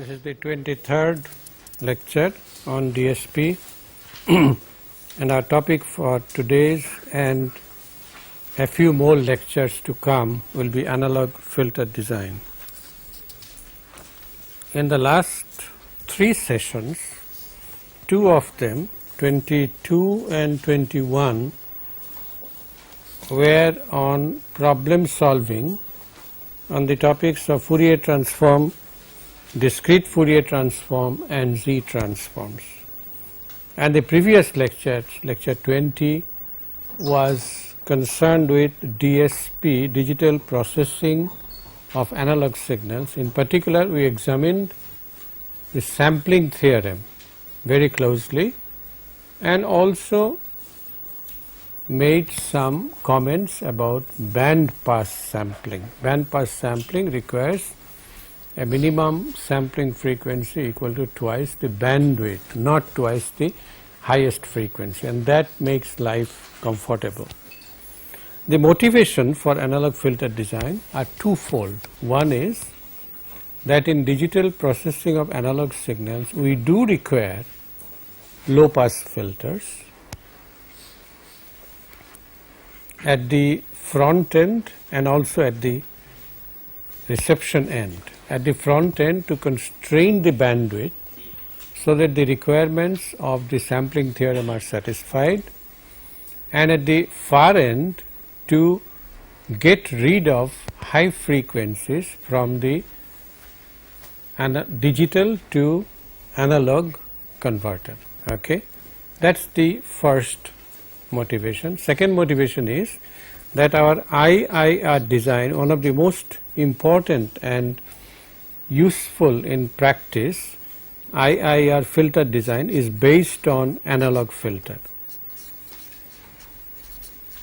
This is the 23rd lecture on DSP and our topic for today's and a few more lectures to come will be analog filter design. In the last 3 sessions, 2 of them, 22 and 21, were on problem solving on the topics of Fourier transform, discrete Fourier transform and Z transforms. And the previous lecture, lecture 20, was concerned with DSP, digital processing of analog signals. In particular, we examined the sampling theorem very closely and also made some comments about band pass sampling. Band pass sampling requires a minimum sampling frequency equal to twice the bandwidth, not twice the highest frequency, and that makes life comfortable. The motivation for analog filter design are twofold. One is that in digital processing of analog signals, we do require low pass filters at the front end and also at the reception end. At the front end to constrain the bandwidth so that the requirements of the sampling theorem are satisfied, and at the far end to get rid of high frequencies from the digital to analog converter. Okay, that's the first motivation. Second motivation is that our IIR design, one of the most important and useful in practice, IIR filter design is based on analog filter.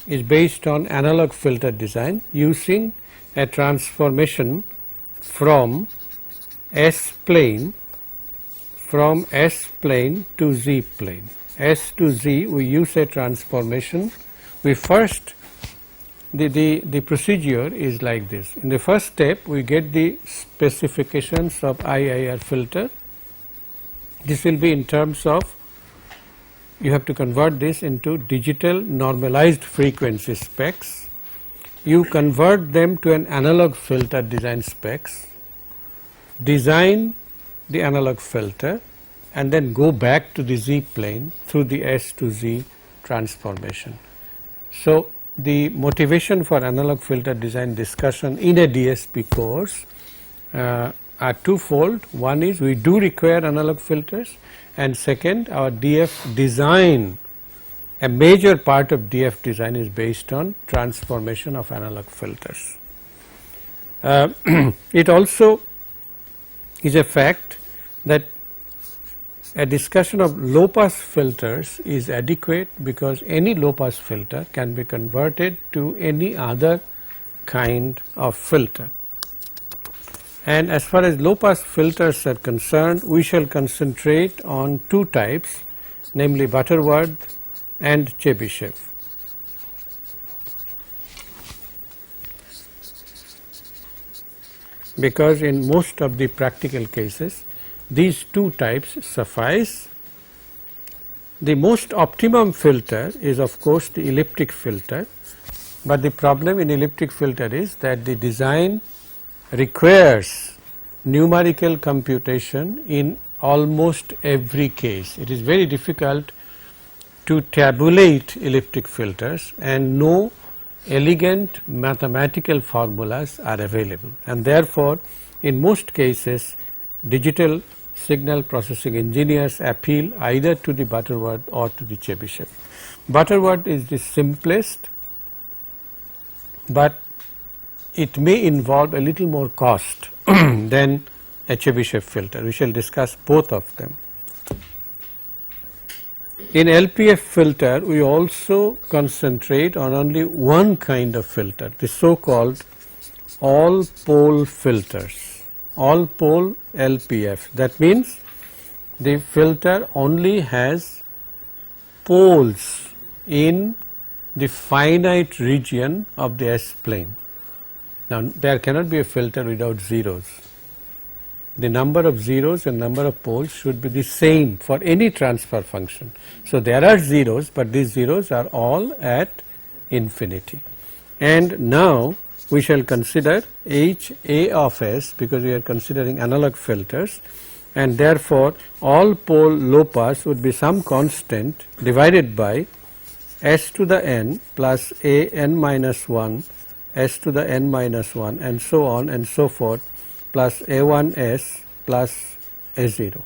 Is based on analog filter design using a transformation from S plane to Z plane. S to Z, we use a transformation. We first, the procedure is like this. In the first step, we get the specifications of IIR filter. This will be in terms of, you have to convert this into digital normalized frequency specs. You convert them to an analog filter design specs, design the analog filter, and then go back to the Z plane through the S to Z transformation. So, the motivation for analog filter design discussion in a DSP course are twofold. One is we do require analog filters, and second, our DF design, a major part of DF design is based on transformation of analog filters. It also is a fact that a discussion of low pass filters is adequate because any low pass filter can be converted to any other kind of filter. And as far as low pass filters are concerned, we shall concentrate on 2 types, namely Butterworth and Chebyshev. Because in most of the practical cases, these 2 types suffice. The most optimum filter is of course the elliptic filter, but the problem in elliptic filter is that the design requires numerical computation in almost every case. It is very difficult to tabulate elliptic filters, and no elegant mathematical formulas are available, and therefore in most cases digital signal processing engineers appeal either to the Butterworth or to the Chebyshev. Butterworth is the simplest, but it may involve a little more cost than a Chebyshev filter. We shall discuss both of them. In LPF filter, we also concentrate on only one kind of filter, the so-called all pole filters. All pole LPF. That means the filter only has poles in the finite region of the S plane. Now, there cannot be a filter without zeros. the number of zeros and number of poles should be the same for any transfer function. So, there are zeros, but these zeros are all at infinity. And now, we shall consider H A of S, because we are considering analog filters, and therefore, all pole low pass would be some constant divided by S to the n plus A n minus 1, S to the n minus 1, and so on and so forth, plus A1S plus A0.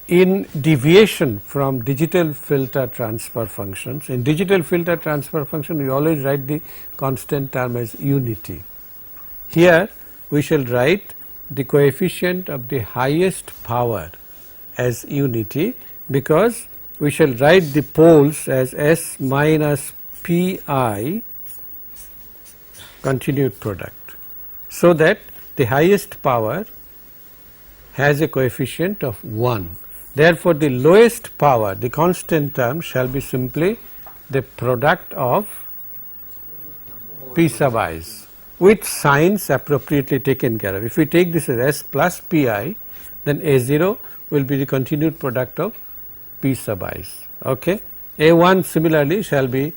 In deviation from digital filter transfer functions, in digital filter transfer function we always write the constant term as unity. Here we shall write the coefficient of the highest power as unity, because we shall write the poles as S minus Pi continued product, so that the highest power has a coefficient of 1. Therefore, the lowest power, the constant term, shall be simply the product of P sub i's with signs appropriately taken care of. If we take this as S plus Pi, then A0 will be the continued product of P sub i's. Okay. A1 similarly shall be,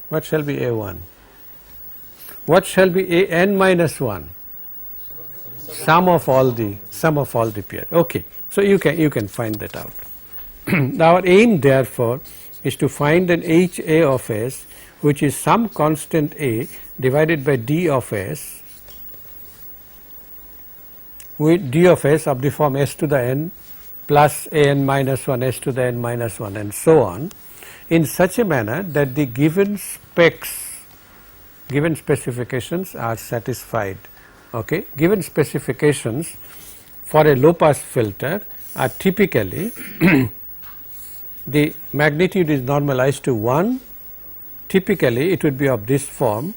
what shall be A1? What shall be A n minus 1? Sum of all the pairs. Okay. So, you can find that out. Our aim therefore is to find an H A of S, which is some constant A divided by D of S, with D of S of the form S to the n plus A n minus 1, S to the n minus 1, and so on, in such a manner that the given specifications are satisfied. Okay. Given specifications for a low pass filter are typically the magnitude is normalized to 1. Typically it would be of this form,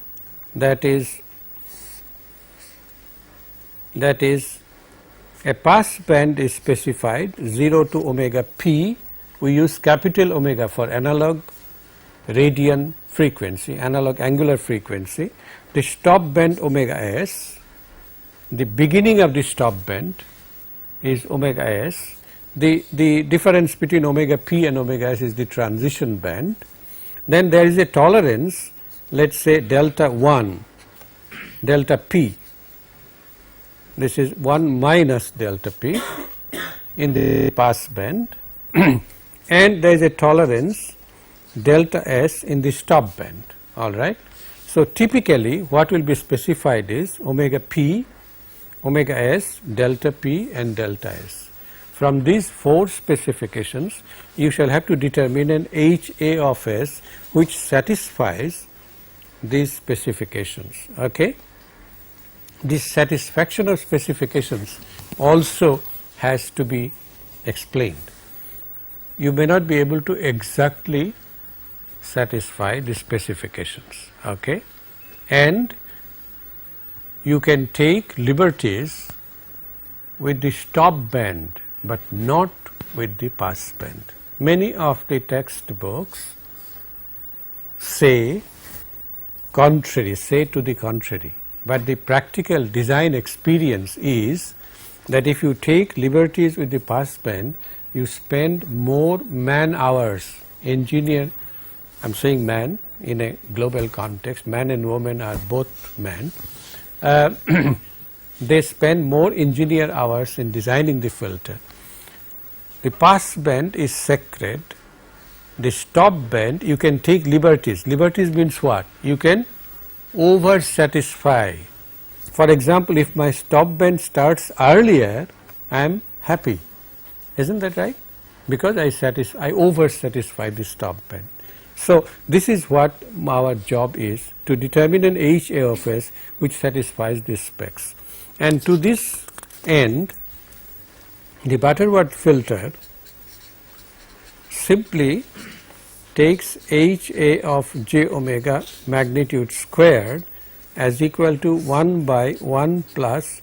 that is a pass band is specified 0 to omega p. We use capital omega for analog radian frequency, analog angular frequency. The stop band omega s, the beginning of the stop band is omega s. The difference between omega p and omega s is the transition band. Then there is a tolerance, let us say delta 1, delta p. This is 1 minus delta p in the pass band, and there is a tolerance delta s in the stop band. All right. So, typically what will be specified is omega p, omega s, delta p, and delta s. From these 4 specifications, you shall have to determine an H A of S which satisfies these specifications. Okay. This satisfaction of specifications also has to be explained. You may not be able to exactly satisfy the specifications. Okay. And you can take liberties with the stop band, but not with the pass band. Many of the textbooks say to the contrary, but the practical design experience is that if you take liberties with the pass band, you spend more man hours. Engineer, I am saying man in a global context, man and woman are both man. They spend more engineer hours in designing the filter. The pass band is sacred. The stop band, you can take liberties. Liberties means what? You can over satisfy. For example, if my stop band starts earlier, I am happy. Isn't that right? Because I over satisfy the stop band. So, this is what our job is, to determine an H A of S which satisfies these specs. And to this end, the Butterworth filter simply takes H A of j omega magnitude squared as equal to 1 by 1 plus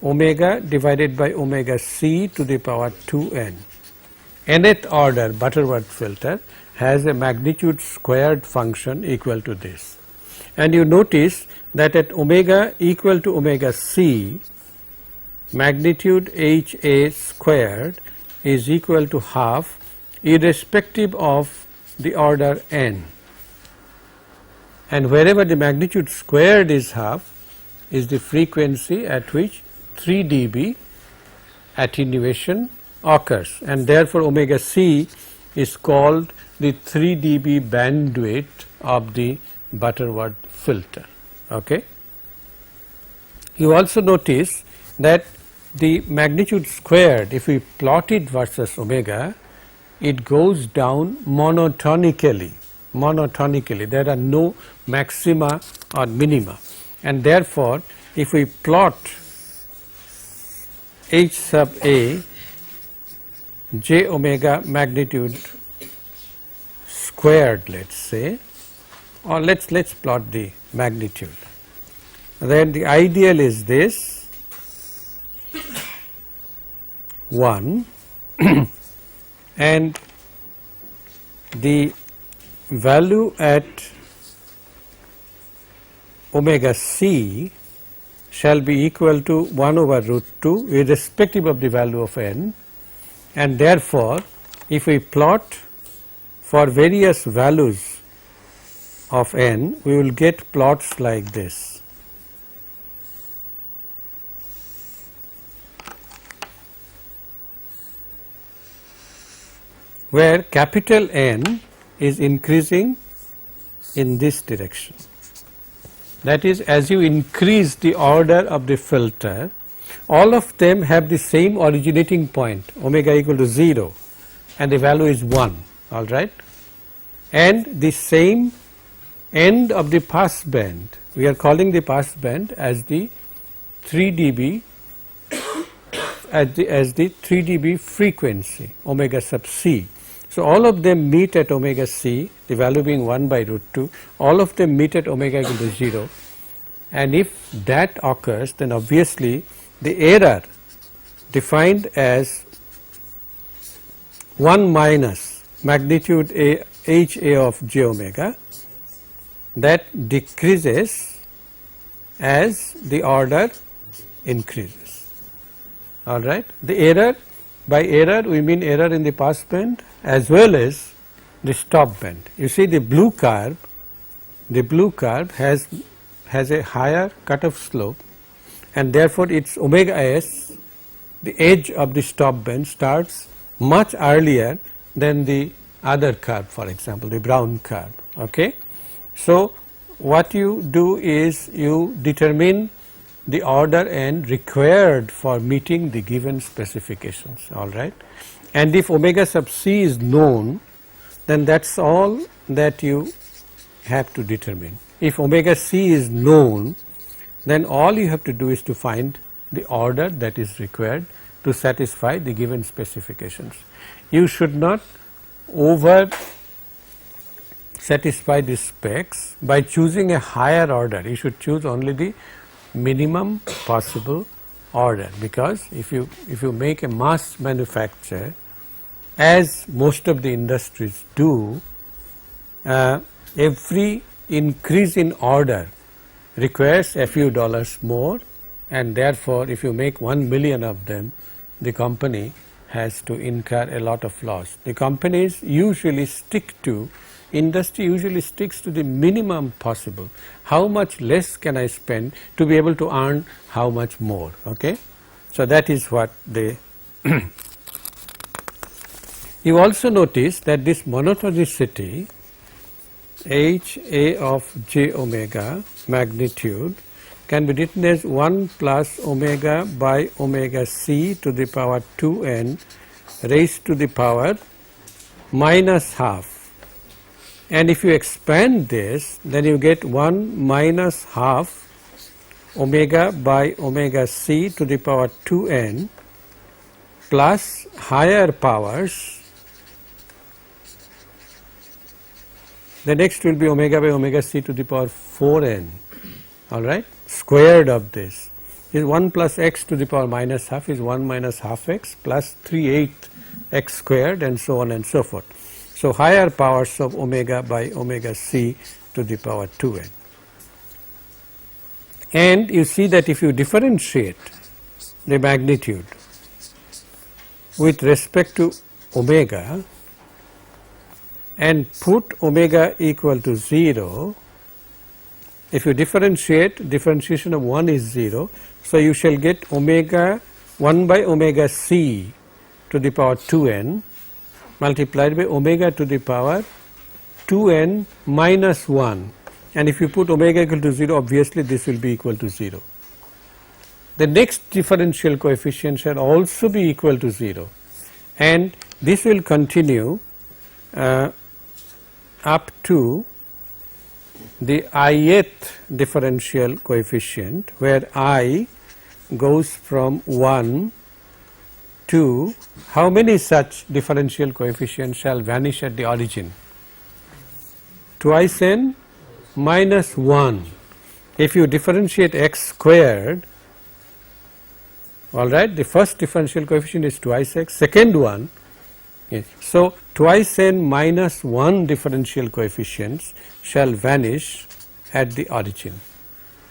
omega divided by omega c to the power 2n. Nth order Butterworth filter has a magnitude squared function equal to this. And you notice that at omega equal to omega c, magnitude HA squared is equal to half irrespective of the order n, and wherever the magnitude squared is half is the frequency at which 3 dB attenuation occurs, and therefore omega c is called the 3 dB bandwidth of the Butterworth filter. Okay. You also notice that the magnitude squared, if we plot it versus omega, it goes down monotonically. There are no maxima or minima, and therefore if we plot h sub a j omega magnitude squared, let's say, or let's plot the magnitude, then the ideal is this 1 and the value at omega c shall be equal to 1 over root 2 irrespective of the value of n, and therefore if we plot for various values of n, we will get plots like this. Where capital N is increasing in this direction. That is, as you increase the order of the filter, all of them have the same originating point, omega equal to 0, and the value is 1, all right, and the same end of the pass band. We are calling the pass band as the 3 dB as the 3 dB frequency, omega sub c. So all of them meet at omega c, the value being 1 by root 2, all of them meet at omega equal to 0, and if that occurs, then obviously the error defined as 1 minus magnitude A h a of j omega, that decreases as the order increases, all right. The error, by error we mean error in the pass band as well as the stop band. You see the blue curve has a higher cutoff slope, and therefore its omega s, the edge of the stop band, starts much earlier than the other curve, for example the brown curve. Okay. So what you do is you determine the order n required for meeting the given specifications, all right, and if omega sub c is known, then that's all that you have to determine. If omega c is known, then all you have to do is to find the order that is required to satisfy the given specifications. You should not over satisfy the specs by choosing a higher order. You should choose only the minimum possible order, because if you make a mass manufacture, as most of the industries do, every increase in order requires a few dollars more, and therefore if you make 1 million of them, the company has to incur a lot of loss. The companies usually stick to, industry usually sticks to the minimum possible. How much less can I spend to be able to earn how much more? Okay? So that is what they You also notice that this monotonicity h a of j omega magnitude can be written as 1 plus omega by omega c to the power 2n raised to the power minus half. And if you expand this, then you get 1 minus half omega by omega c to the power 2n plus higher powers. The next will be omega by omega c to the power 4n, all right, squared of this is 1 plus x to the power minus half is 1 minus half x plus 3/8 x squared, and so on and so forth. So higher powers of omega by omega c to the power 2n. And you see that if you differentiate the magnitude with respect to omega and put omega equal to 0, if you differentiate, differentiation of 1 is 0, so you shall get omega 1 by omega c to the power 2n multiplied by omega to the power 2n minus 1, and if you put omega equal to 0, obviously this will be equal to 0. The next differential coefficient shall also be equal to 0, and this will continue up to the ith differential coefficient, where I goes from 1 to how many such differential coefficients shall vanish at the origin? Twice n minus 1. If you differentiate x squared, all right, the first differential coefficient is twice x, second one, yes. So twice n minus 1 differential coefficients shall vanish at the origin.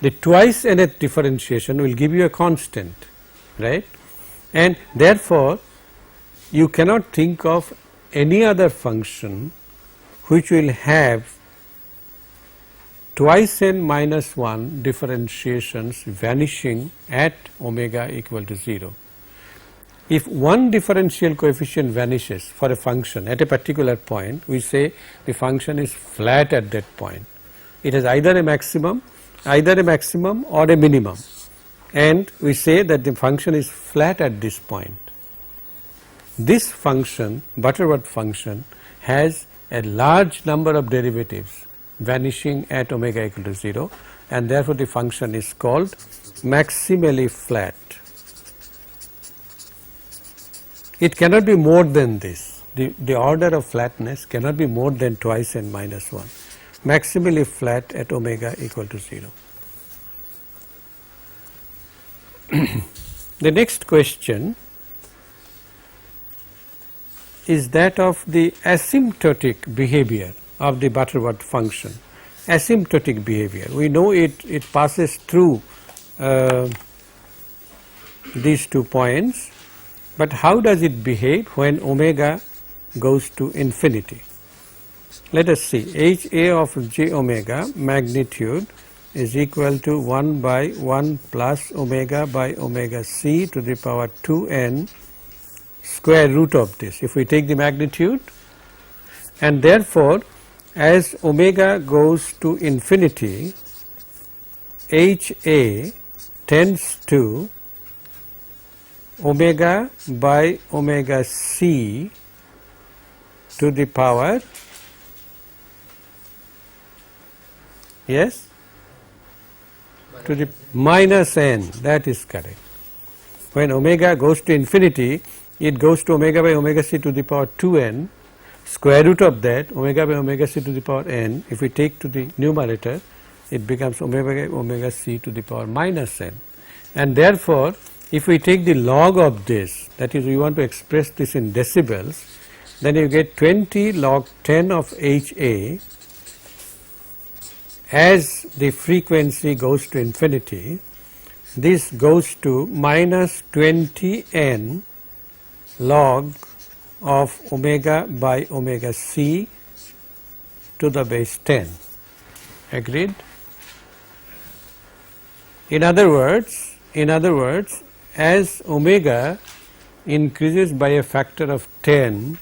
The twice nth differentiation will give you a constant, right, and therefore you cannot think of any other function which will have twice n minus 1 differentiations vanishing at omega equal to 0. If one differential coefficient vanishes for a function at a particular point, we say the function is flat at that point. It has either a maximum or a minimum, and we say that the function is flat at this point. This function, Butterworth function, has a large number of derivatives vanishing at omega equal to 0, and therefore the function is called maximally flat. It cannot be more than this. The order of flatness cannot be more than twice n minus 1. Maximally flat at omega equal to 0. The next question is that of the asymptotic behavior of the Butterworth function. Asymptotic behavior, we know it passes through these 2 points, but how does it behave when omega goes to infinity? Let us see. HA of j omega magnitude is equal to 1 by 1 plus omega by omega c to the power 2n square root of this, if we take the magnitude, and therefore as omega goes to infinity, HA tends to omega by omega c to the power, yes, to the minus n, that is correct. When omega goes to infinity, it goes to omega by omega c to the power 2n, square root of that omega by omega c to the power n. If we take to the numerator, it becomes omega by omega c to the power minus n, and therefore if we take the log of this, that is, we want to express this in decibels, then you get 20 log 10 of HA. As the frequency goes to infinity, this goes to minus 20n log of omega by omega c to the base 10. Agreed? In other words, as omega increases by a factor of 10,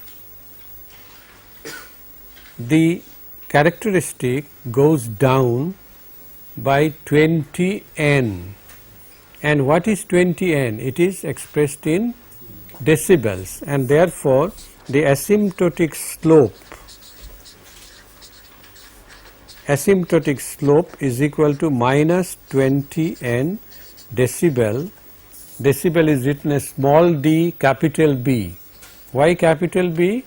the characteristic goes down by 20n. And what is 20n? It is expressed in decibels, and therefore the asymptotic slope is equal to minus 20n decibel. Decibel is written as small d capital B. Why capital B?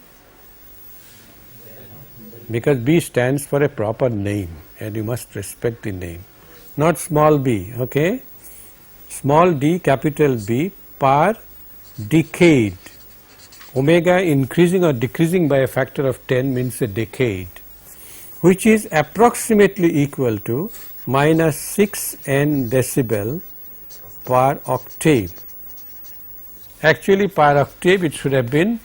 Because B stands for a proper name and you must respect the name, not small b, okay? Small d capital B per decade. Omega increasing or decreasing by a factor of 10 means a decade, which is approximately equal to minus 6n decibel per octave. Actually per octave it should have been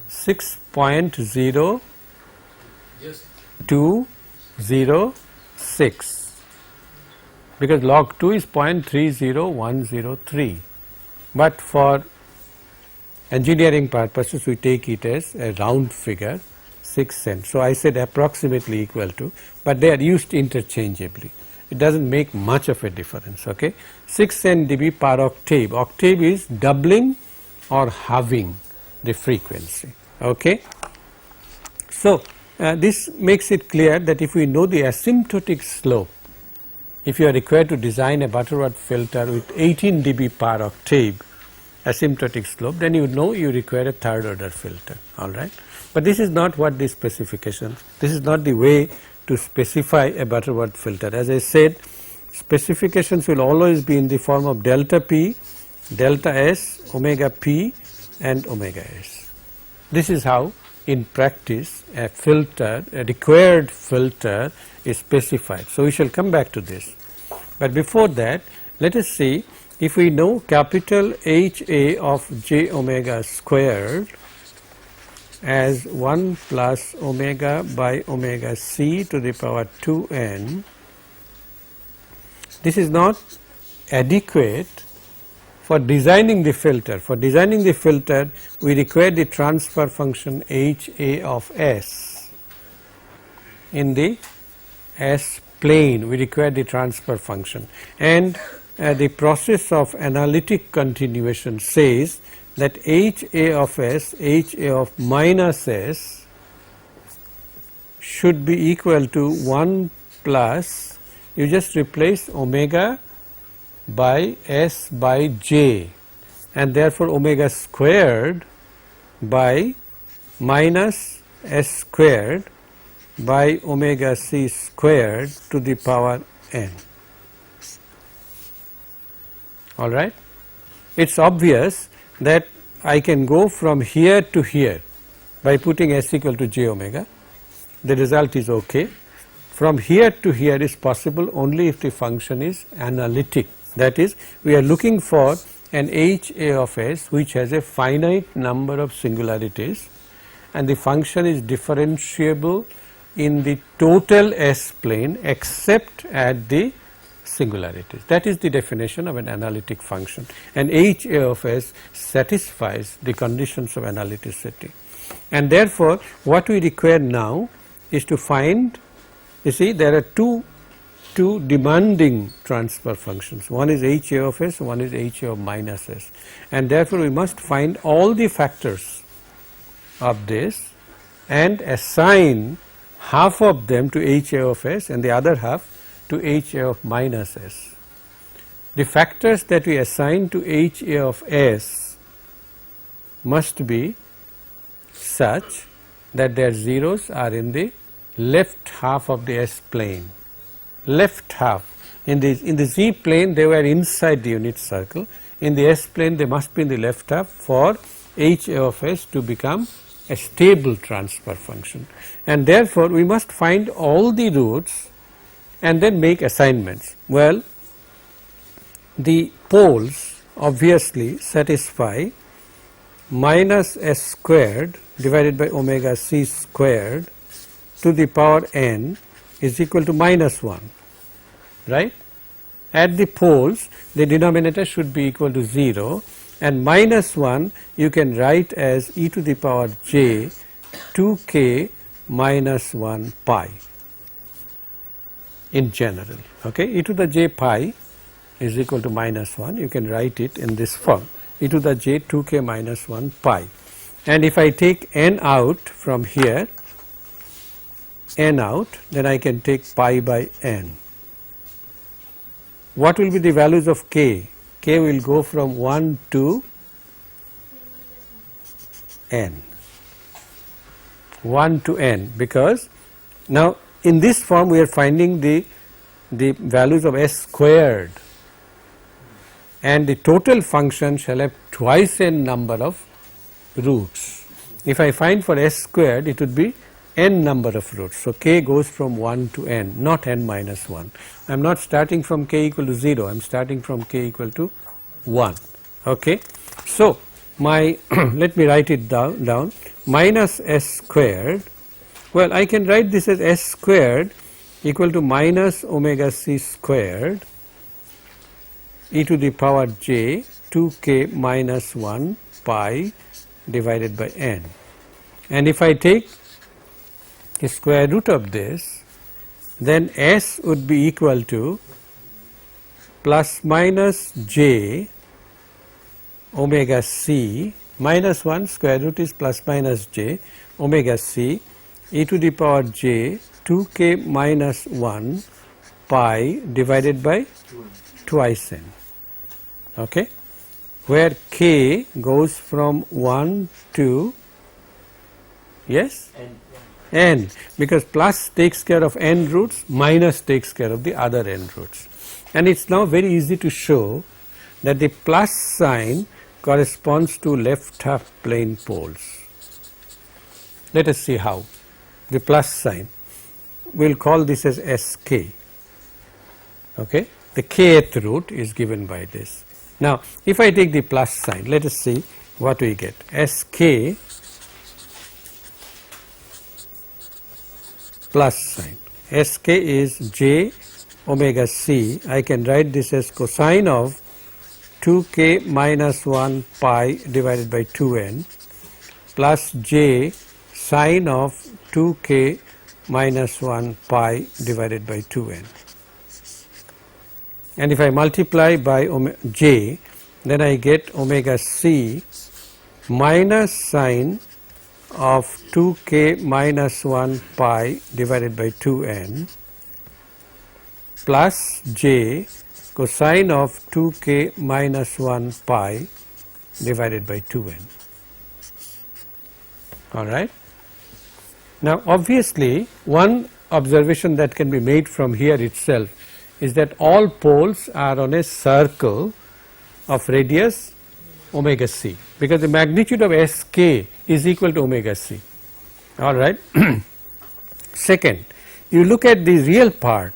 6.0206 because log 2 is 0.30103, but for engineering purposes we take it as a round figure 6 cents. So I said approximately equal to, but they are used interchangeably. It does not make much of a difference. Okay, 6 n dB per octave. Octave is doubling or halving the frequency. Okay. So this makes it clear that if we know the asymptotic slope, if you are required to design a Butterworth filter with 18 dB per octave asymptotic slope, then you know you require a third order filter, alright. But this is not what the specification, this is not the way to specify a Butterworth filter. As I said, specifications will always be in the form of delta P, delta S, omega P and omega S. This is how in practice a filter, a required filter is specified. So we shall come back to this. But before that, let us see if we know capital HA of j omega squared as 1 plus omega by omega c to the power 2n, this is not adequate for designing the filter. For designing the filter, we require the transfer function HA of S. In the S plane, we require the transfer function, and the process of analytic continuation says that HA of S, HA of minus S should be equal to 1 plus, you just replace omega by S by j, and therefore omega squared by minus S squared by omega c squared to the power n. Alright. It is obvious that I can go from here to here by putting S equal to j omega, the result is okay. From here to here is possible only if the function is analytic, that is we are looking for an HA of S which has a finite number of singularities and the function is differentiable in the total S plane except at the singularities. That is the definition of an analytic function, and HA of S satisfies the conditions of analyticity. And therefore, what we require now is to find, you see there are two demanding transfer functions, one is HA of S, one is HA of minus S, and therefore we must find all the factors of this and assign half of them to HA of S and the other half to HA of minus S. The factors that we assign to HA of S must be such that their zeros are in the left half of the S plane. Left half. In the Z plane they were inside the unit circle, in the S plane they must be in the left half for HA of S to become a stable transfer function, and therefore we must find all the roots and then make assignments. Well, the poles obviously satisfy minus S squared divided by omega c squared to the power n is equal to minus 1, right. At the poles the denominator should be equal to 0, and minus 1 you can write as e to the power j 2k minus 1 pi in general. Okay, e to the j pi is equal to minus 1, you can write it in this form, e to the j 2k minus 1 pi, and if I take n out from here, n out, then I can take pi by n. What will be the values of k? K will go from 1 to n, 1 to n, because now in this form we are finding the values of S squared, and the total function shall have twice n number of roots. If I find for S squared, it would be n number of roots. So, k goes from 1 to n, not n minus 1. I am not starting from k equal to 0, I am starting from k equal to 1. Okay. So, my let me write it down minus s squared. Well, I can write this as s squared equal to minus omega c squared e to the power j 2k minus 1 pi divided by n. And if I take the square root of this, then s would be equal to plus minus j omega c minus 1 square root is plus minus j omega c e to the power j 2k minus 1 pi divided by twice n, okay, where k goes from 1 to yes n, because plus takes care of n roots, minus takes care of the other n roots. And it is now very easy to show that the plus sign corresponds to left half plane poles. Let us see how. The plus sign, we will call this as sk. Okay. The kth root is given by this. Now, if I take the plus sign, let us see what we get. Sk plus sign. Sk is j omega c. I can write this as cosine of 2k minus 1 pi divided by 2n plus j sine of 2k minus 1 pi divided by 2n. And if I multiply by j, then I get omega c minus sine of 2k minus 1 pi divided by 2n plus j cosine of 2k minus 1 pi divided by 2n. All right. Now, obviously, one observation that can be made from here itself is that all poles are on a circle of radius omega c, because the magnitude of sk is equal to omega c. All right. Second, you look at the real part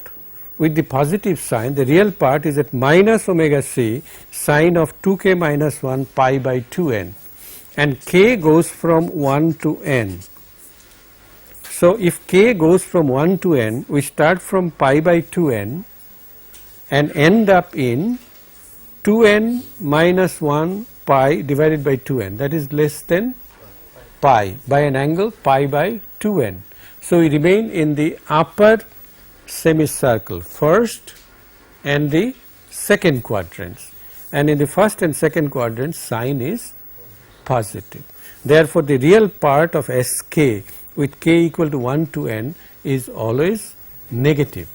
with the positive sign. The real part is at minus omega c sine of 2k minus 1 pi by 2n, and k goes from 1 to n. So, if k goes from 1 to n, we start from pi by 2n and end up in 2n minus 1 pi divided by 2n, that is less than pi by an angle pi by 2n. So, we remain in the upper semicircle, first and the second quadrants, and in the first and second quadrants sign is positive. Therefore, the real part of sk with k equal to 1 to n is always negative,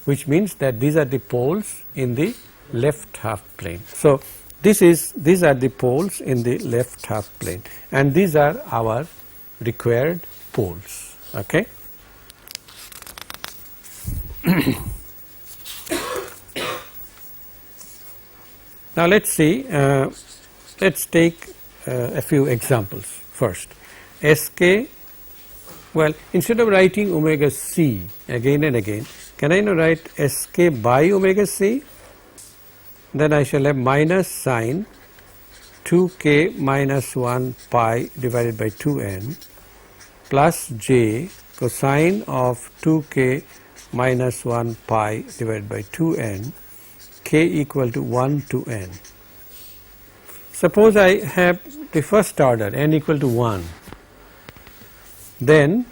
which means that these are the poles in the left half plane. So, these are the poles in the left half plane, and these are our required poles. Okay. Now, let us see, let us take a few examples first. Sk, well, instead of writing omega c again and again, can I now write Sk by omega c? Then I shall have minus sine 2k minus 1 pi divided by 2n plus j cosine of 2k minus 1 pi divided by 2n, k equal to 1 to n. Suppose I have the first order n equal to 1, then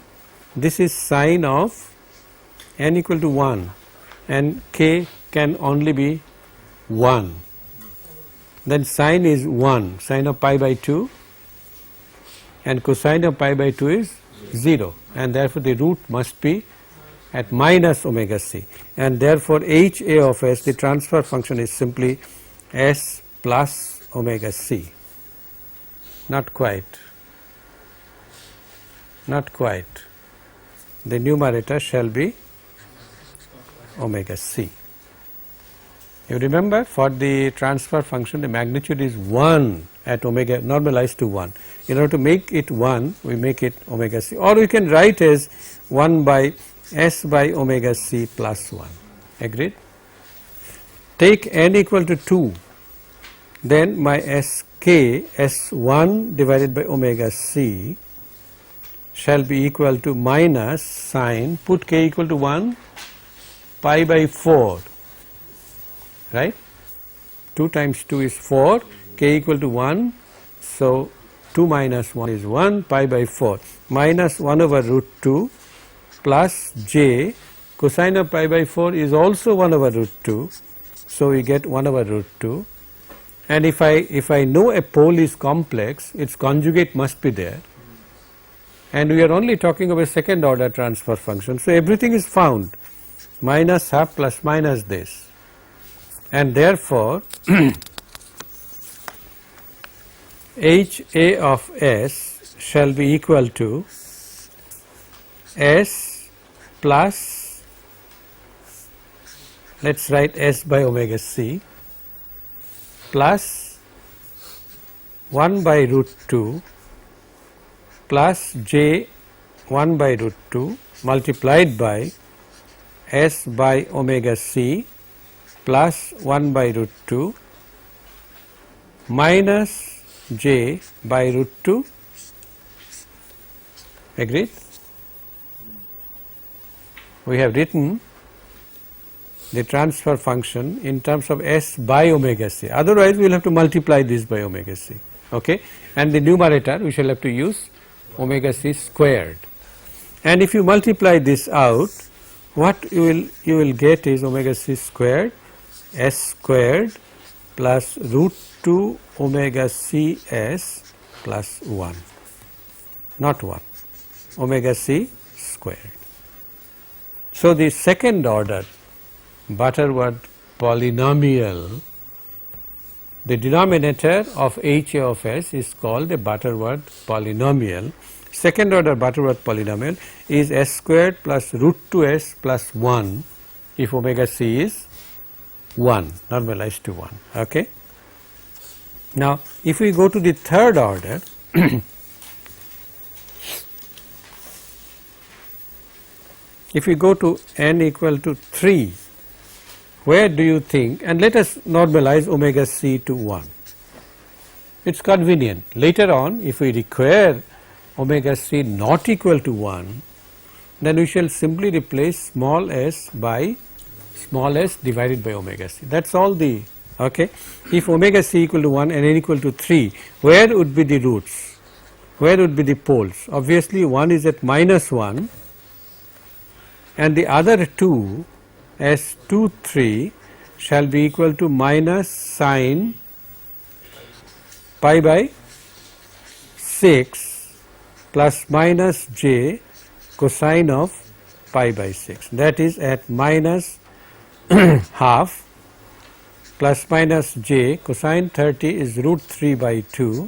this is sine of n equal to 1 and k can only be 1. Then sine is 1, sine of pi by 2, and cosine of pi by 2 is 0, and therefore the root must be at minus omega c, and therefore h a of s, the transfer function, is simply s plus omega c. Not quite, not quite. The numerator shall be omega c. You remember, for the transfer function the magnitude is 1 at omega normalized to 1. In order to make it 1, we make it omega c, or we can write as 1 by s by omega c plus 1. Agreed? Take n equal to 2, then my sk s1 divided by omega c shall be equal to minus sine, put k equal to 1, pi by 4, right? 2 times 2 is 4, k equal to 1, so 2 minus 1 is 1, pi by 4, minus 1 over root 2 plus j, cosine of pi by 4 is also 1 over root 2, so we get 1 over root 2, and if I know a pole is complex, its conjugate must be there, and we are only talking about second order transfer function, so everything is found, minus half plus minus this, and therefore h a of s shall be equal to s plus, let us write s by omega c, plus 1 by root 2 plus j 1 by root 2 multiplied by s by omega c plus 1 by root 2 minus j by root 2. Agreed? We have written the transfer function in terms of s by omega c, otherwise we will have to multiply this by omega c, okay, and the numerator we shall have to use omega c squared, and if you multiply this out, what you will get is omega c squared s squared plus root 2 omega c s plus 1, not 1, omega c squared. So the second order Butterworth polynomial, the denominator of h a of s is called a Butterworth polynomial. Second order Butterworth polynomial is s squared plus root 2s plus 1 if omega c is 1, normalized to 1. Okay. Now, if we go to the third order, if we go to n equal to 3, where do you think, and let us normalize omega c to 1. It is convenient. Later on, if we require omega c not equal to 1, then we shall simply replace small s by small s divided by omega c. That is all the, okay. If omega c equal to 1 and n equal to 3, where would be the roots? Where would be the poles? Obviously, one is at minus 1 and the other two S2 3 shall be equal to minus sine pi by 6 plus minus j cosine of pi by 6, that is at minus half plus minus j cosine 30 is root 3 by 2,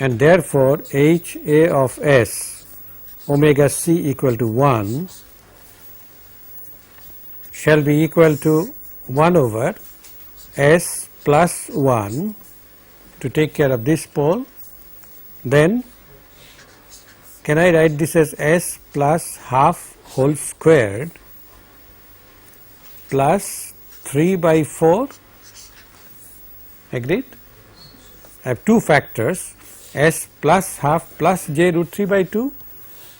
and therefore h a of s omega c equal to 1 shall be equal to 1 over s plus 1 to take care of this pole. Then can I write this as s plus half whole squared plus 3 by 4? Agreed? I have two factors, s plus half plus j root 3 by 2,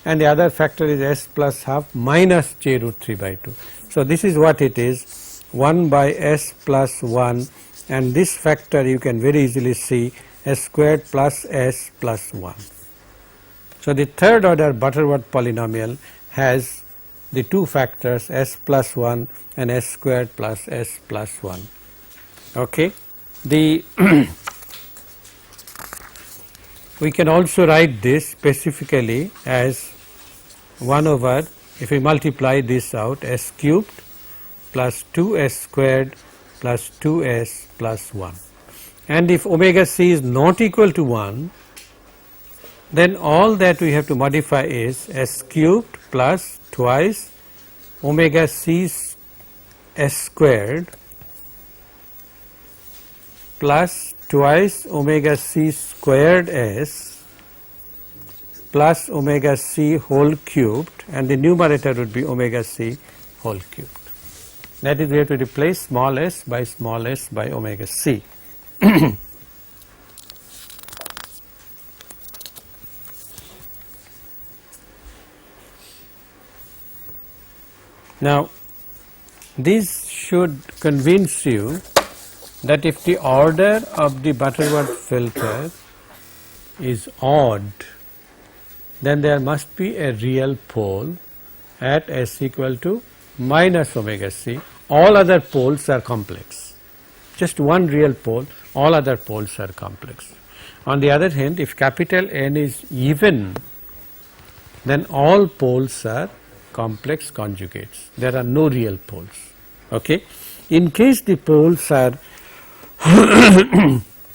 and the other factor is s plus half minus j root 3 by 2. So this is what it is, 1 by s plus 1, and this factor you can very easily see, s squared plus s plus 1. So the third order Butterworth polynomial has the two factors s plus 1 and s squared plus s plus 1. Okay. The we can also write this specifically as 1 over, if we multiply this out, s cubed plus 2s squared plus 2s plus 1. And if omega c is not equal to 1, then all that we have to modify is s cubed plus twice omega c s squared plus twice omega c squared s plus omega c whole cubed, and the numerator would be omega c whole cubed. That is, we have to replace small s by omega c. Now, this should convince you that if the order of the Butterworth filter is odd, then there must be a real pole at s equal to minus omega c. All other poles are complex. Just one real pole, all other poles are complex. On the other hand, if capital N is even, then all poles are complex conjugates. There are no real poles. Okay? In case the poles are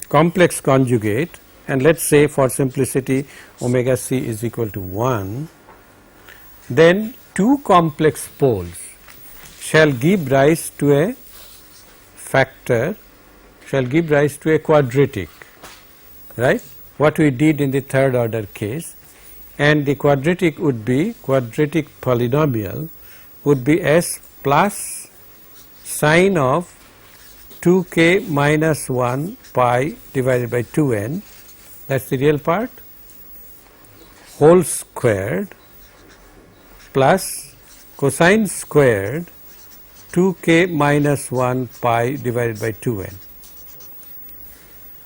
complex conjugate, and let us say for simplicity omega c is equal to 1, then two complex poles shall give rise to a factor, shall give rise to a quadratic, right, what we did in the third order case, and the quadratic would be, quadratic polynomial would be s plus sine of 2k minus 1 pi divided by 2n, that is the real part, whole squared plus cosine squared 2k minus 1 pi divided by 2n.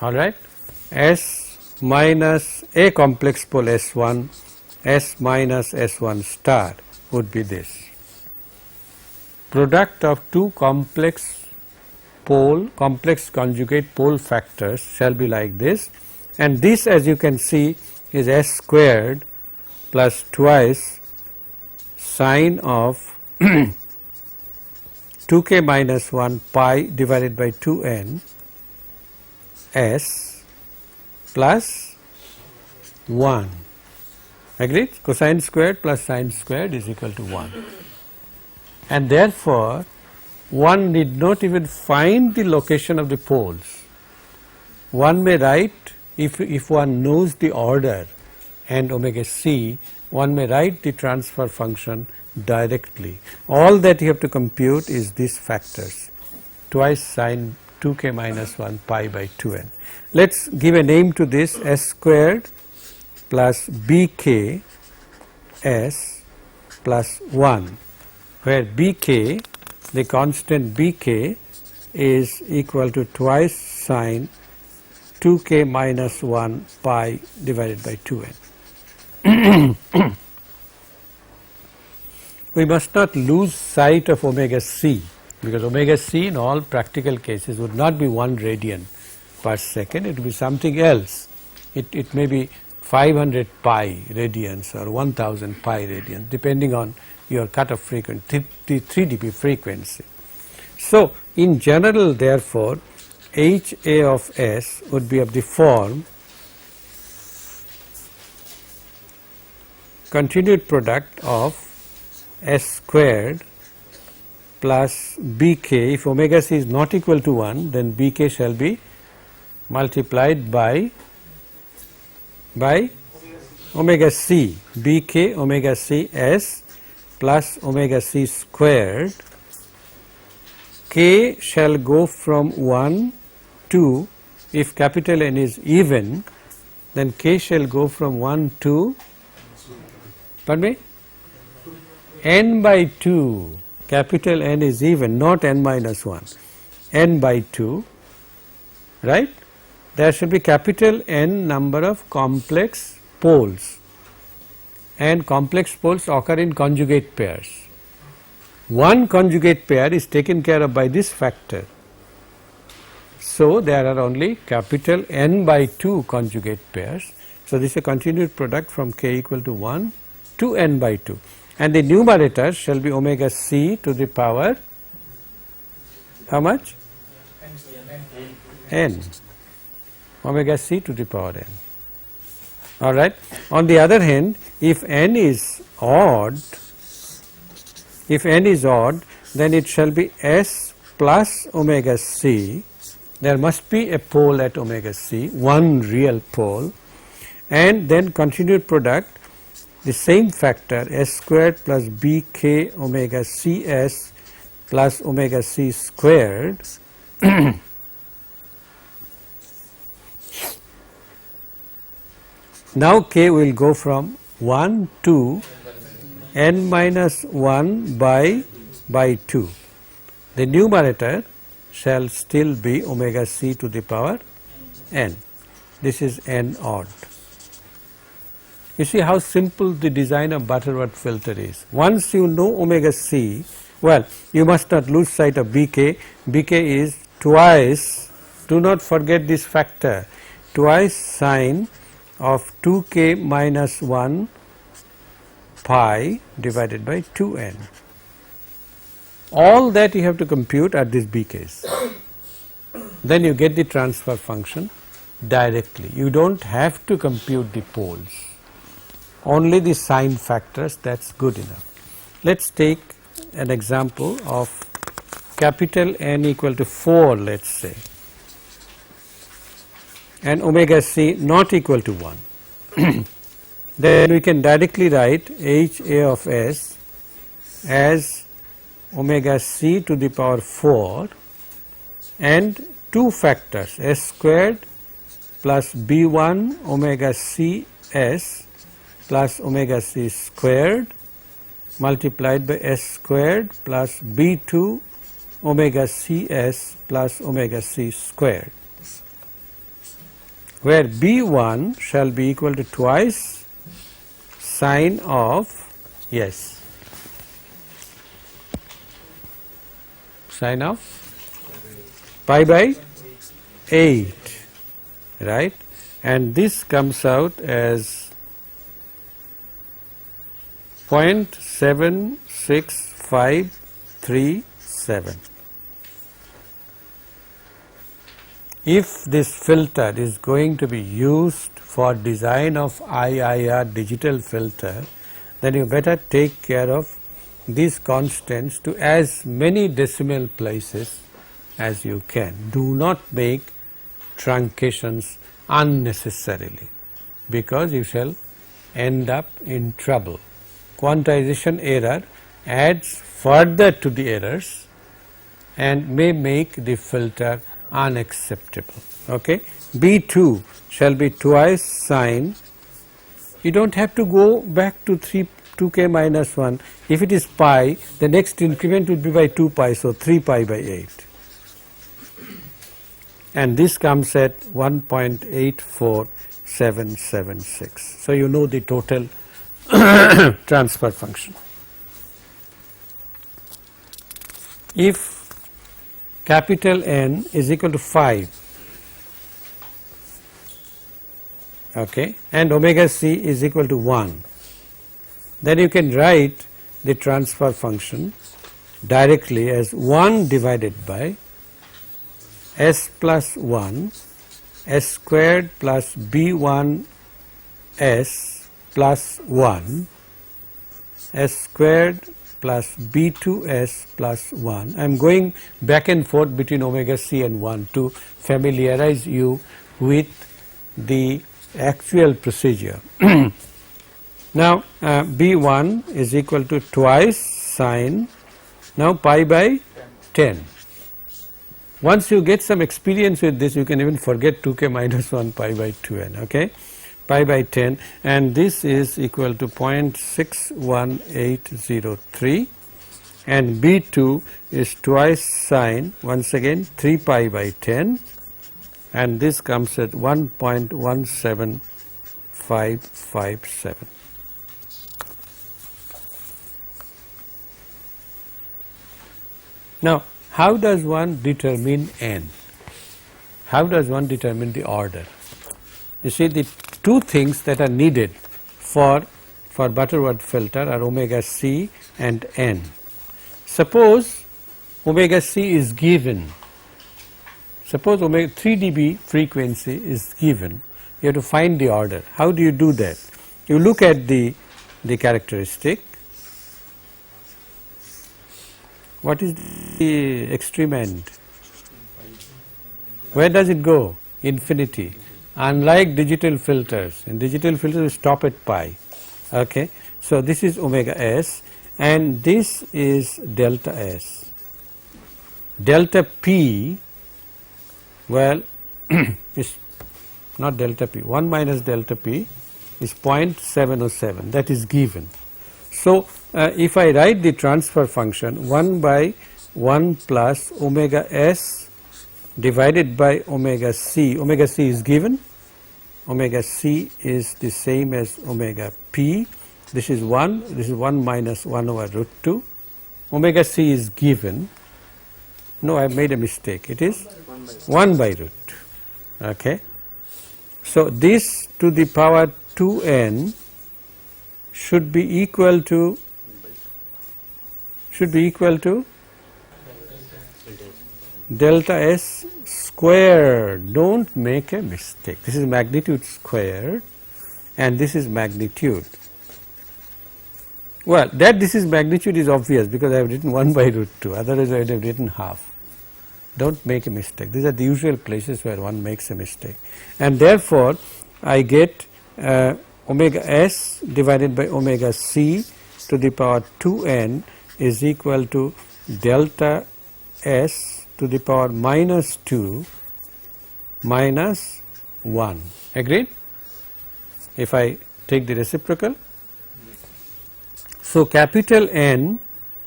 Alright, s minus a complex pole s1, s minus s1 star would be this. Product of two complex conjugate pole factors shall be like this, and this, as you can see, is s squared plus twice sine of 2k minus 1 pi divided by 2n s plus 1. Agreed? Cosine squared plus sine squared is equal to 1. And therefore, one need not even find the location of the poles. One may write, if one knows the order and omega c, one may write the transfer function directly. All that you have to compute is these factors, twice sine 2k minus 1 pi by 2n. Let us give a name to this, s squared plus bk s plus 1, where bk, the constant bk, is equal to twice sine 2k minus 1 pi divided by 2n. We must not lose sight of omega c, because omega c in all practical cases would not be 1 radian per second, it will be something else. It may be 500 pi radians or 1000 pi radians, depending on your cutoff frequency, 3 dB frequency. So, in general, therefore, h a of s would be of the form continued product of s squared plus bk. If omega c is not equal to 1, then bk shall be multiplied by omega c, bk omega c s plus omega c squared. K shall go from 1 to, if capital N is even, then k shall go from 1 to, pardon me, n by 2. Capital N is even, not n minus 1, n by 2, right? There should be capital N number of complex poles, and complex poles occur in conjugate pairs. One conjugate pair is taken care of by this factor. So, there are only capital N by 2 conjugate pairs. So, this is a continued product from k equal to 1 to n by 2, and the numerator shall be omega c to the power how much? N. Omega c to the power n. Alright. On the other hand, if n is odd, then it shall be s plus omega c there must be a pole at omega c, one real pole, and then continued product, the same factor s squared plus bk omega cs plus omega c squared now k will go from 1 to n minus 1 by 2. The numerator shall still be omega c to the power n. This is n odd. You see how simple the design of Butterworth filter is. Once you know omega c, well, you must not lose sight of bk. Bk is twice, do not forget this factor, twice sine of 2k minus 1 pi divided by 2n. All that you have to compute are these bk's. Then you get the transfer function directly. You do not have to compute the poles, only the sign factors, that is good enough. Let us take an example of capital N equal to 4, let us say, and omega c not equal to 1. Then we can directly write h a of s as omega c to the power 4 and two factors s squared plus b1 omega c s plus omega c squared multiplied by s squared plus b2 omega cs plus omega c squared, where b1 shall be equal to twice sine of, yes, sine of pi by 8, right, and this comes out as 0.76537. If this filter is going to be used for design of IIR digital filter, then you better take care of these constants to as many decimal places as you can. Do not make truncations unnecessarily, because you shall end up in trouble. Quantization error adds further to the errors and may make the filter unacceptable. Okay. B2 shall be twice sine. You do not have to go back to 2k minus 1. If it is pi, the next increment would be by 2 pi, so 3 pi by 8. And this comes at 1.84776. So you know the total transfer function. If capital N is equal to 5, okay, and omega c is equal to 1, then you can write the transfer function directly as 1 divided by s plus 1 s squared plus b1 s plus 1 s squared plus b2s plus 1. I am going back and forth between omega c and 1 to familiarize you with the actual procedure. Now b1 is equal to twice sine, now pi by 10. Once you get some experience with this, you can even forget 2k minus 1 pi by 2n, okay, pi by 10, and this is equal to 0.61803, and b2 is twice sine, once again 3 pi by 10, and this comes at 1.17557. Now, how does one determine n? How does one determine the order? You see, the two things that are needed for Butterworth filter are omega c and n. Suppose omega c is given, suppose omega 3 dB frequency is given, you have to find the order. How do you do that? You look at the characteristic. What is the extreme end? Where does it go? Infinity. Unlike digital filters, in digital filters we stop at pi. Okay. So this is omega s and this is delta s. Delta p, well, is not delta p, 1 minus delta p is 0.707, that is given. So if I write the transfer function 1 by 1 plus omega s divided by omega c is given, omega c is the same as omega p, this is 1, this is 1 minus 1 over root 2, omega c is given, no I have made a mistake, it is 1 by root 2, okay. So this to the power 2n should be equal to delta s squared. Don't make a mistake. This is magnitude squared and this is magnitude. Well, that this is magnitude is obvious because I have written 1 by root 2, otherwise I would have written half. Don't make a mistake. These are the usual places where one makes a mistake. And therefore, I get omega s divided by omega c to the power 2n is equal to delta s to the power minus 2 minus 1. Agreed? If I take the reciprocal. So capital N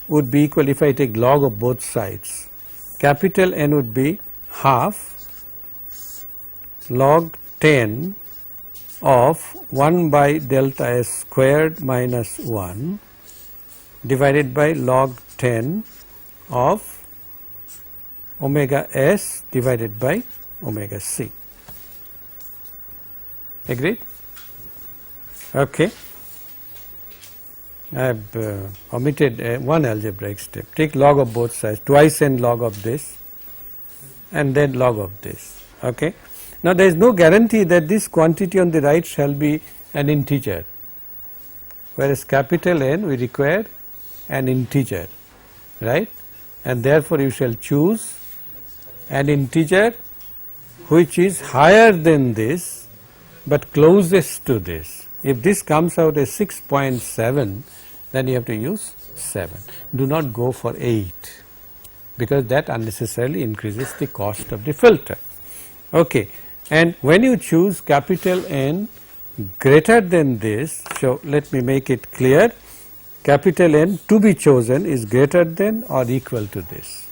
would be equal, if I take log of both sides, capital N would be half log 10 of 1 by delta s squared minus 1 divided by log 10 of omega s divided by omega c. Agreed? Okay. I have omitted one algebraic step. Take log of both sides, twice n log of this and then log of this. Okay. Now there is no guarantee that this quantity on the right shall be an integer, whereas capital N we require an integer, right, and therefore you shall choose an integer which is higher than this but closest to this. If this comes out as 6.7, then you have to use 7. Do not go for 8 because that unnecessarily increases the cost of the filter. Okay. And when you choose capital N greater than this, so let me make it clear, capital N to be chosen is greater than or equal to this.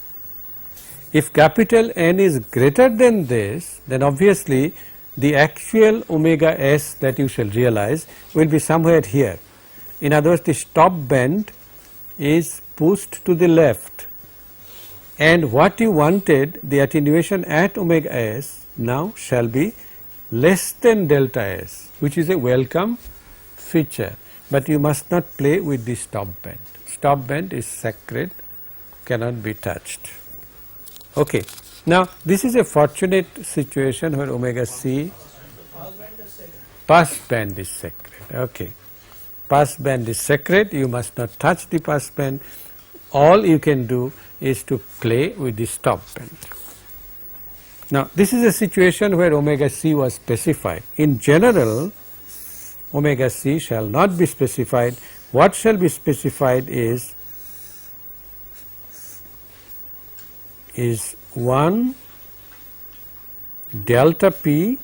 If capital N is greater than this, then obviously the actual omega s that you shall realize will be somewhere here. In other words, the stop band is pushed to the left, and what you wanted, the attenuation at omega s, now shall be less than delta s, which is a welcome feature, but you must not play with the stop band. Stop band is sacred, cannot be touched. Okay. Now this is a fortunate situation where omega c pass band is sacred. Okay. Pass band is sacred, you must not touch the pass band. All you can do is to play with the stop band. Now this is a situation where omega c was specified. In general, omega c shall not be specified. What shall be specified is 1 delta p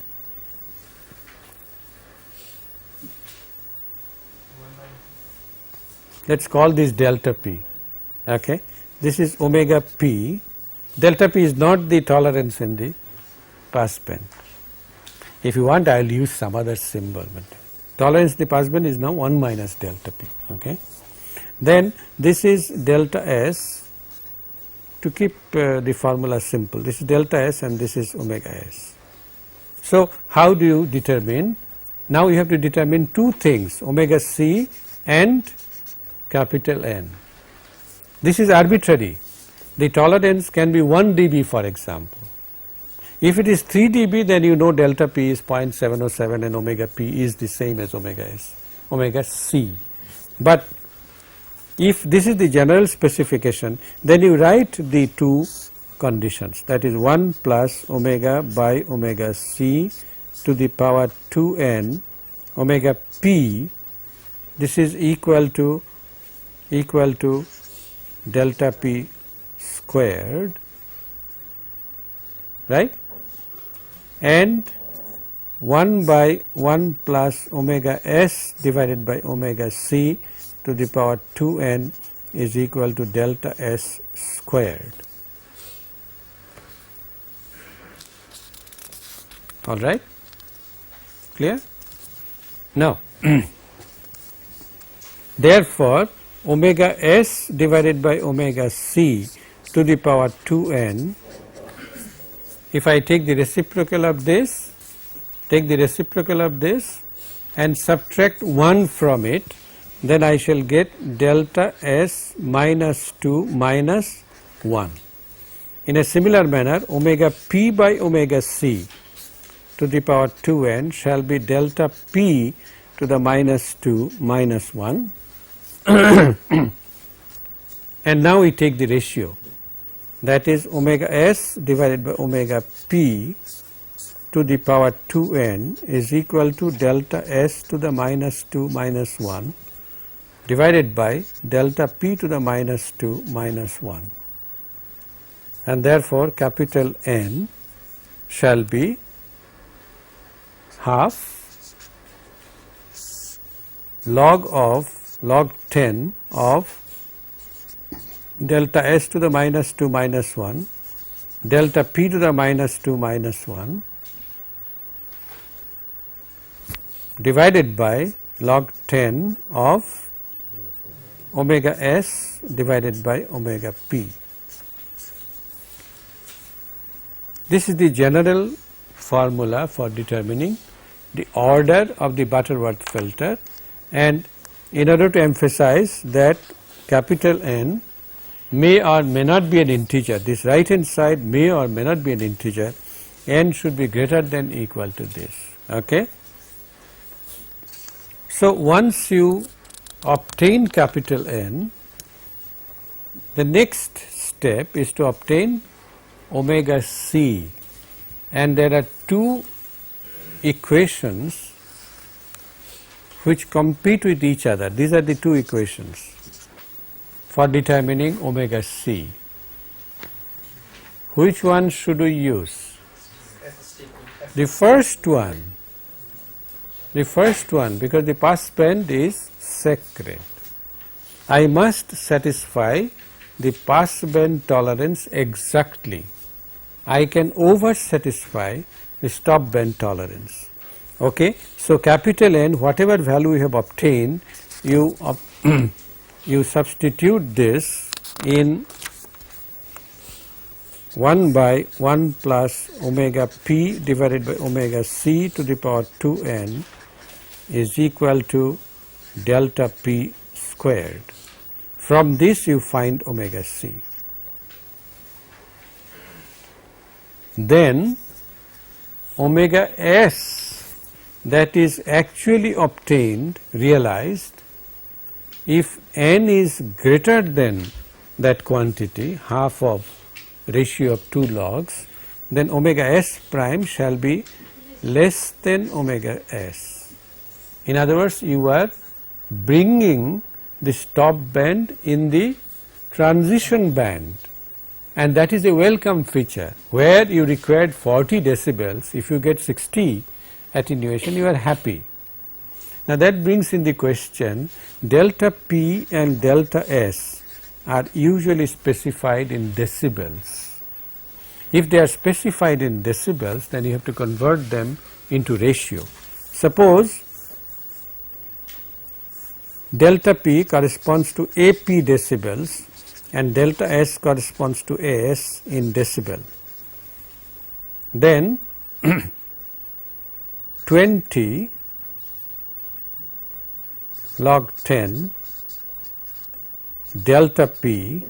let us call this delta p, okay. This is omega p, delta p is not the tolerance in the pass band. If you want, I will use some other symbol, but tolerance in the pass band is now 1 minus delta p, okay. Then this is delta s, to keep the formula simple, this is delta s and this is omega s. So how do you determine? Now you have to determine two things, omega c and capital N. This is arbitrary. The tolerance can be 1 dB, for example. If it is 3 dB, then you know delta p is 0.707 and omega p is the same as omega s, omega c. But if this is the general specification, then you write the two conditions, that is 1 plus omega by omega c to the power 2n omega p, this is equal to delta p squared, right, and 1 by 1 plus omega s divided by omega c to the power 2n is equal to delta s squared. All right, clear? Now, therefore, omega s divided by omega c to the power 2n, if I take the reciprocal of this, and subtract 1 from it, then I shall get delta s minus 2 minus 1. In a similar manner, omega p by omega c to the power 2n shall be delta p to the minus 2 minus 1. And now we take the ratio, that is omega s divided by omega p to the power 2n is equal to delta s to the minus 2 minus 1 divided by delta p to the minus 2 minus 1, and therefore capital N shall be half log 10 of delta s to the minus 2 minus 1 delta p to the minus 2 minus 1 divided by log 10 of omega s divided by omega p. This is the general formula for determining the order of the Butterworth filter, and in order to emphasize that capital N may or may not be an integer, this right hand side may or may not be an integer, n should be greater than equal to this. Okay? So, once you obtain capital N, the next step is to obtain omega c, and there are two equations which compete with each other. These are the two equations for determining omega c. Which one should we use? The first one, because the passband is sacred. I must satisfy the passband tolerance exactly. I can over satisfy the stop band tolerance. Okay? So, capital N, whatever value we have obtained, you substitute this in 1 by 1 plus omega p divided by omega c to the power 2n is equal to delta p squared. From this you find omega c. Then omega s, that is actually obtained, realized, if n is greater than that quantity, half of ratio of 2 logs, then omega s prime shall be less than omega s. In other words, you are bringing the stop band in the transition band, and that is a welcome feature. Where you required 40 decibels, if you get 60 attenuation, you are happy. Now that brings in the question, delta p and delta s are usually specified in decibels. If they are specified in decibels, then you have to convert them into ratio. Suppose delta p corresponds to AP decibels and delta s corresponds to AS in decibel. Then 20 log 10 delta p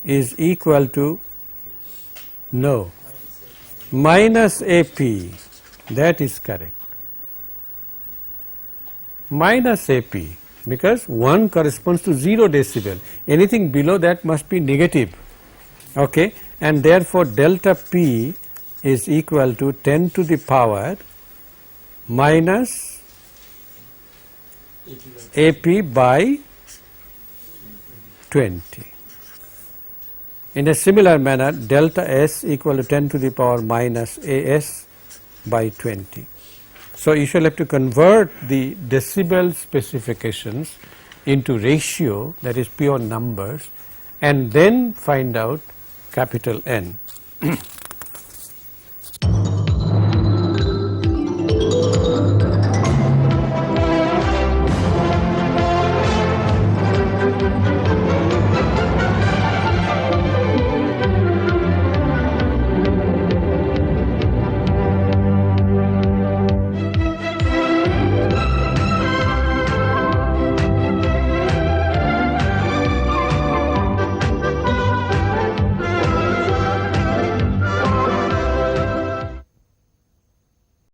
is equal to minus AP, that is correct. Minus AP, because 1 corresponds to 0 decibel, anything below that must be negative. okay, and therefore delta P is equal to 10 to the power minus AP by 20. In a similar manner, delta S equal to 10 to the power minus AS by 20. So, you shall have to convert the decibel specifications into ratio, that is pure numbers, and then find out capital N.